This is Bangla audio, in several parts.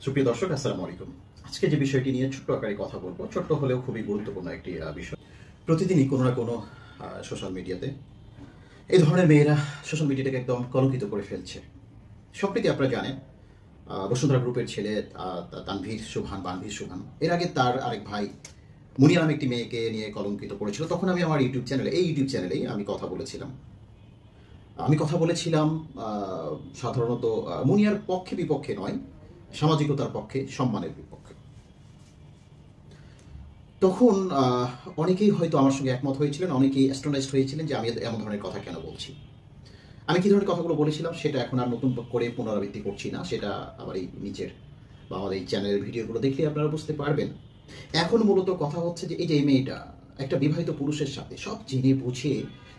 সুপ্রিয় দর্শক, আসসালামু আলাইকুম। আজকে যে বিষয়টি নিয়ে ছোট্ট আকারে কথা বলবো, ছোট্ট হলেও খুবই গুরুত্বপূর্ণ একটি বিষয়। প্রতিদিনই কোনো না কোনো সোশ্যাল মিডিয়াতে এই ধরনের মেয়েরা সোশ্যাল মিডিয়াটাকে একদম কলঙ্কিত করে ফেলছে। সম্প্রতি আপনারা জানেন, বসুন্ধরা গ্রুপের ছেলে বানভীর সুবহান এর আগে তার আরেক ভাই মুনিয়া নামে একটি মেয়েকে নিয়ে কলঙ্কিত করেছিল। তখন আমি আমার ইউটিউব চ্যানেলেই আমি কথা বলেছিলাম সাধারণত মুনিয়ার পক্ষে বিপক্ষে নয়, সামাজিকতার পক্ষে, সম্মানের বিপক্ষে। তখন অনেকেই হয়তো আমার সঙ্গে একমত হয়েছিলেন, অনেকেই অ্যাস্ট্রোনাইজড হয়েছিলেন যে আমি এমন ধরনের কথা কেন বলছি। আমি কী ধরনের কথাগুলো বলেছিলাম সেটা এখন আর নতুন করে পুনরাবৃত্তি করছি না, সেটা আমার এই নিচের বা আমার এই চ্যানেলের ভিডিওগুলো দেখলে আপনারা বুঝতে পারবেন। এখন মূলত কথা হচ্ছে যে এই মেয়েটা একটা বিবাহিত পুরুষের সাথে সব জেনে বুঝে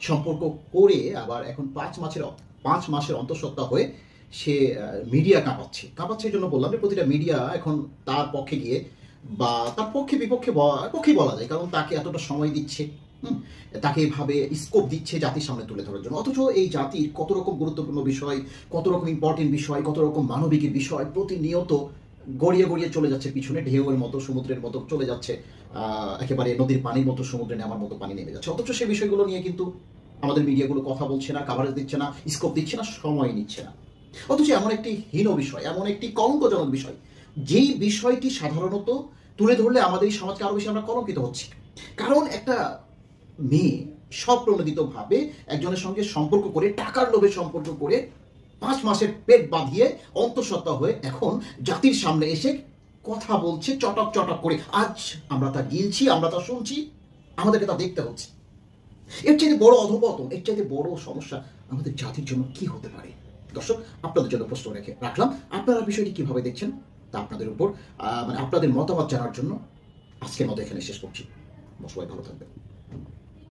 সম্পর্ক করে আবার এখন 5 মাসের অন্তঃসত্ত্বা হয়ে সে মিডিয়া কাঁপাচ্ছে। এই জন্য বললাম যে প্রতিটা মিডিয়া এখন তার পক্ষে গিয়ে বা তার পক্ষে বিপক্ষে পক্ষেই বলা যায়, কারণ তাকে এতটা সময় দিচ্ছে, তাকে এইভাবে স্কোপ দিচ্ছে জাতির সামনে তুলে ধরার জন্য। অথচ এই জাতির কত রকম গুরুত্বপূর্ণ বিষয়, কত রকম ইম্পর্টেন্ট বিষয়, কত রকম মানবিক বিষয় প্রতিনিয়ত গড়িয়ে গড়িয়ে চলে যাচ্ছে পিছনে, ঢেউয়ের মতো, সমুদ্রের মতো চলে যাচ্ছে, একেবারে নদীর পানির মতো সমুদ্রে নেওয়ার মতো পানি নেমে যাচ্ছে। অথচ সেই বিষয়গুলো নিয়ে কিন্তু আমাদের মিডিয়াগুলো কথা বলছে না, কাভারেজ দিচ্ছে না, স্কোপ দিচ্ছে না, সময় নিচ্ছে না। অথচ এমন একটি হীন বিষয়, এমন একটি কলঙ্কজনক বিষয়, যেই বিষয়টি সাধারণত তুলে ধরলে আমাদের এই সমাজকে আরো বেশি আমরা কলঙ্কিত হচ্ছি। কারণ একটা মেয়ে স্বপ্রণোদিতভাবে একজনের সঙ্গে সম্পর্ক করে, টাকার লোভে সম্পর্ক করে 5 মাসের পেট বাঁধিয়ে অন্তঃসত্ত্বা হয়ে এখন জাতির সামনে এসে কথা বলছে চটক চটক করে। আজ আমরা তা গিলছি, আমরা তা শুনছি, আমাদেরকে তা দেখতে হচ্ছে। এর চাইতে বড় অধপতন, এর চাইতে বড় সমস্যা আমাদের জাতির জন্য কি হতে পারে? দর্শক, আপনাদের জন্য প্রশ্ন রাখলাম, আপনারা বিষয়টি কিভাবে দেখছেন তা আপনাদের উপর, আপনাদের মতামত জানার জন্য আজকের মতো এখানে শেষ করছি। সবাই ভালো থাকবেন।